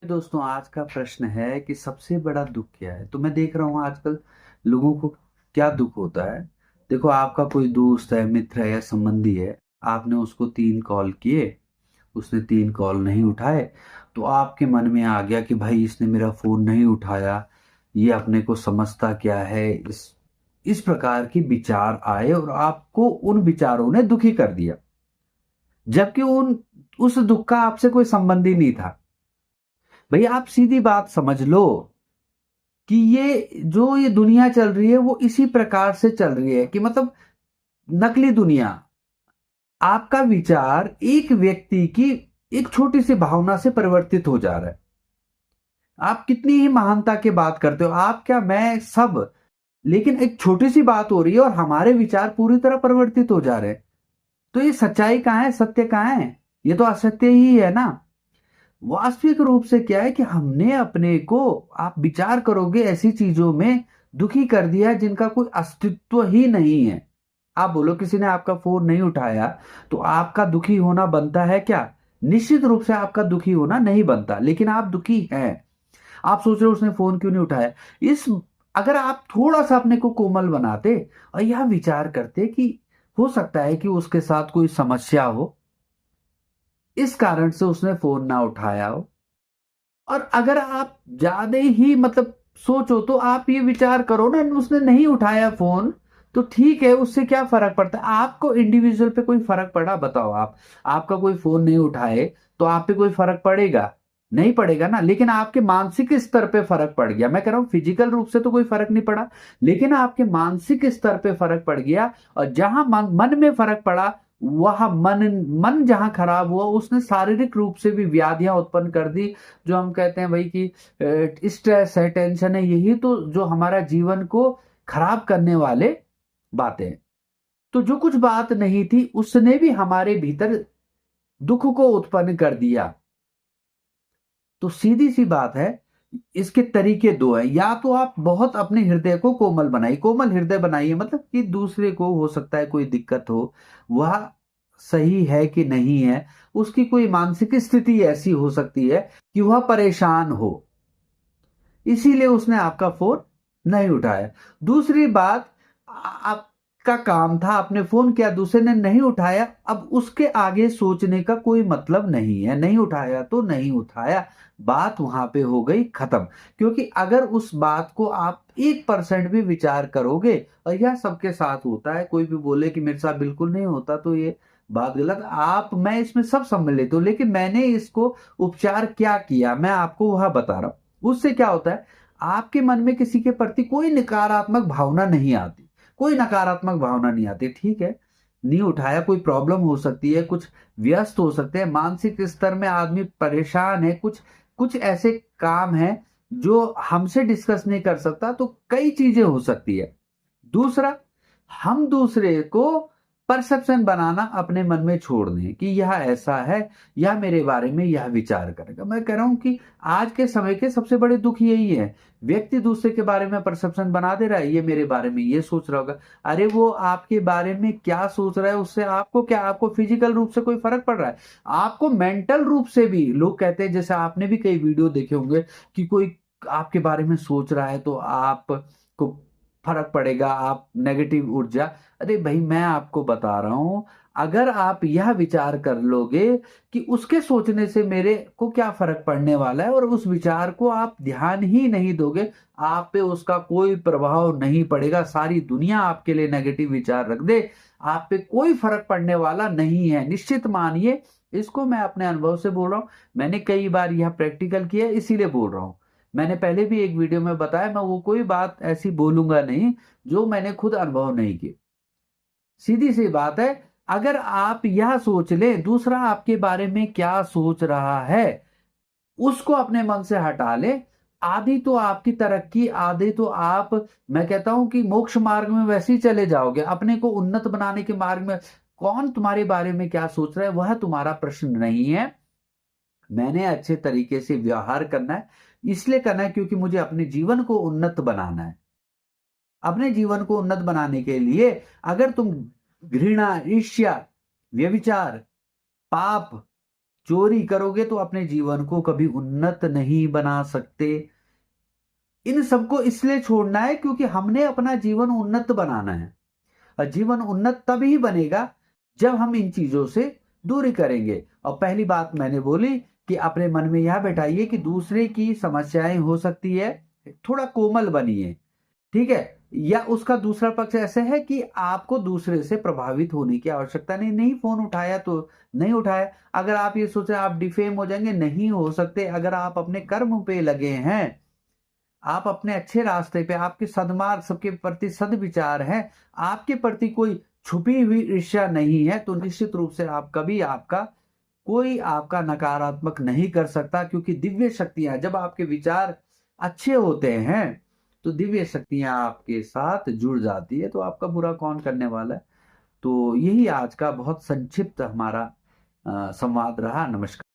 दोस्तों, आज का प्रश्न है कि सबसे बड़ा दुख क्या है। तो मैं देख रहा हूँ आजकल लोगों को क्या दुख होता है। देखो, आपका कोई दोस्त है, मित्र है या संबंधी है, आपने उसको 3 कॉल किए, उसने 3 कॉल नहीं उठाए, तो आपके मन में आ गया कि भाई इसने मेरा फोन नहीं उठाया, ये अपने को समझता क्या है। इस प्रकार के विचार आए और आपको उन विचारों ने दुखी कर दिया, जबकि उस दुख का आपसे कोई संबंध ही नहीं था। भैया, आप सीधी बात समझ लो कि ये दुनिया चल रही है वो इसी प्रकार से चल रही है कि मतलब नकली दुनिया। आपका विचार एक व्यक्ति की एक छोटी सी भावना से परिवर्तित हो जा रहा है। आप कितनी ही महानता की बात करते हो, आप क्या मैं सब, लेकिन एक छोटी सी बात हो रही है और हमारे विचार पूरी तरह परिवर्तित हो जा रहे हैं। तो ये सच्चाई कहाँ है, सत्य कहाँ है? ये तो असत्य ही है ना। वास्तविक रूप से क्या है कि हमने अपने को, आप विचार करोगे, ऐसी चीजों में दुखी कर दिया है जिनका कोई अस्तित्व ही नहीं है। आप बोलो किसी ने आपका फोन नहीं उठाया तो आपका दुखी होना बनता है क्या? निश्चित रूप से आपका दुखी होना नहीं बनता, लेकिन आप दुखी हैं। आप सोच रहे हो उसने फोन क्यों नहीं उठाया। इस अगर आप थोड़ा सा अपने को कोमल बनाते और यह विचार करते कि हो सकता है कि उसके साथ कोई समस्या हो, इस कारण से उसने फोन ना उठाया हो, और अगर आप ज्यादा ही मतलब सोचो तो आप ये विचार करो ना, उसने नहीं उठाया फोन तो ठीक है, उससे क्या फर्क पड़ता है? आपको इंडिविजुअल पे कोई फर्क पड़ा? बताओ। आपका कोई फोन नहीं उठाए तो आप पे कोई फर्क पड़ेगा? नहीं पड़ेगा ना। लेकिन आपके मानसिक स्तर पे फर्क पड़ गया। मैं कह रहा हूं फिजिकल रूप से तो कोई फर्क नहीं पड़ा, लेकिन आपके मानसिक स्तर पे फर्क पड़ गया। और जहां मन में फर्क पड़ा, वह मन मन जहां खराब हुआ, उसने शारीरिक रूप से भी व्याधियां उत्पन्न कर दी। जो हम कहते हैं भाई कि स्ट्रेस है, टेंशन है, यही तो जो हमारा जीवन को खराब करने वाले बातें हैं। तो जो कुछ बात नहीं थी उसने भी हमारे भीतर दुख को उत्पन्न कर दिया। तो सीधी सी बात है, इसके तरीके दो हैं। या तो आप बहुत अपने हृदय को कोमल बनाइए, कोमल हृदय बनाइए, मतलब कि दूसरे को हो सकता है कोई दिक्कत हो, वह सही है कि नहीं है, उसकी कोई मानसिक स्थिति ऐसी हो सकती है कि वह परेशान हो, इसीलिए उसने आपका फोन नहीं उठाया। दूसरी बात, आपका काम था, आपने फोन किया, दूसरे ने नहीं उठाया, अब उसके आगे सोचने का कोई मतलब नहीं है। नहीं उठाया तो नहीं उठाया, बात वहां पे हो गई खत्म। क्योंकि अगर उस बात को आप 1% भी विचार करोगे, और यह सबके साथ होता है, कोई भी बोले कि मेरे साथ बिल्कुल नहीं होता तो ये बात गलत। मैं इसमें सब सम्मिलित हूं, लेकिन मैंने इसको उपचार क्या किया मैं आपको वह बता रहा हूं। उससे क्या होता है, आपके मन में किसी के प्रति कोई नकारात्मक भावना नहीं आती, कोई नकारात्मक भावना नहीं आती। ठीक है, नहीं उठाया, कोई प्रॉब्लम हो सकती है, कुछ व्यस्त हो सकते हैं, मानसिक स्तर में आदमी परेशान है, कुछ कुछ ऐसे काम है जो हमसे डिस्कस नहीं कर सकता, तो कई चीजें हो सकती है। दूसरा, हम दूसरे को परसेप्शन बनाना अपने मन में छोड़ दें कि यह ऐसा है, यह मेरे बारे में यह विचार करेगा। मैं कह रहा हूं कि आज के समय के सबसे बड़े दुख यही है। व्यक्ति दूसरे के बारे में परसेप्शन बना दे रहा है, ये मेरे बारे में ये सोच रहा होगा। अरे वो आपके बारे में क्या सोच रहा है, उससे आपको क्या, आपको फिजिकल रूप से कोई फर्क पड़ रहा है? आपको मेंटल रूप से भी लोग कहते हैं, जैसे आपने भी कई वीडियो देखे होंगे कि कोई आपके बारे में सोच रहा है तो आपको फर्क पड़ेगा, आप नेगेटिव ऊर्जा। अरे भाई, मैं आपको बता रहा हूं, अगर आप यह विचार कर लोगे कि उसके सोचने से मेरे को क्या फर्क पड़ने वाला है, और उस विचार को आप ध्यान ही नहीं दोगे, आप पे उसका कोई प्रभाव नहीं पड़ेगा। सारी दुनिया आपके लिए नेगेटिव विचार रख दे, आप पे कोई फर्क पड़ने वाला नहीं है, निश्चित मानिए। इसको मैं अपने अनुभव से बोल रहा हूं, मैंने कई बार यह प्रैक्टिकल किया है, इसीलिए बोल रहा हूं। मैंने पहले भी एक वीडियो में बताया, मैं वो कोई बात ऐसी बोलूंगा नहीं जो मैंने खुद अनुभव नहीं की। सीधी सी बात है, अगर आप यह सोच ले दूसरा आपके बारे में क्या सोच रहा है, उसको अपने मन से हटा ले, आधी तो आपकी तरक्की, आधे तो आप, मैं कहता हूं कि मोक्ष मार्ग में वैसे ही चले जाओगे। अपने को उन्नत बनाने के मार्ग में कौन तुम्हारे बारे में क्या सोच रहा है वह तुम्हारा प्रश्न नहीं है। मैंने अच्छे तरीके से व्यवहार करना है, इसलिए करना है क्योंकि मुझे अपने जीवन को उन्नत बनाना है। अपने जीवन को उन्नत बनाने के लिए अगर तुम घृणा, ईर्ष्या, व्यभिचार, पाप, चोरी करोगे तो अपने जीवन को कभी उन्नत नहीं बना सकते। इन सबको इसलिए छोड़ना है क्योंकि हमने अपना जीवन उन्नत बनाना है। और जीवन उन्नत तभी बनेगा जब हम इन चीजों से दूरी करेंगे। और पहली बात मैंने बोली कि अपने मन में यह बैठाइए कि दूसरे की समस्याएं हो सकती है, थोड़ा कोमल बनिए, ठीक है। या उसका दूसरा पक्ष ऐसे है कि आपको दूसरे से प्रभावित होने की आवश्यकता नहीं। नहीं फोन उठाया तो नहीं उठाया। अगर आप ये सोच रहे हैं आप डिफेम हो जाएंगे, नहीं हो सकते। अगर आप अपने कर्म पे लगे हैं, आप अपने अच्छे रास्ते पे, आपके सद्मार्ग, सबके प्रति सद्विचार है, आपके प्रति कोई छुपी हुई ईर्ष्या नहीं है, तो निश्चित रूप से आप कभी कोई आपका नकारात्मक नहीं कर सकता। क्योंकि दिव्य शक्तियां, जब आपके विचार अच्छे होते हैं तो दिव्य शक्तियां आपके साथ जुड़ जाती है, तो आपका बुरा कौन करने वाला है। तो यही आज का बहुत संक्षिप्त हमारा संवाद रहा। नमस्कार।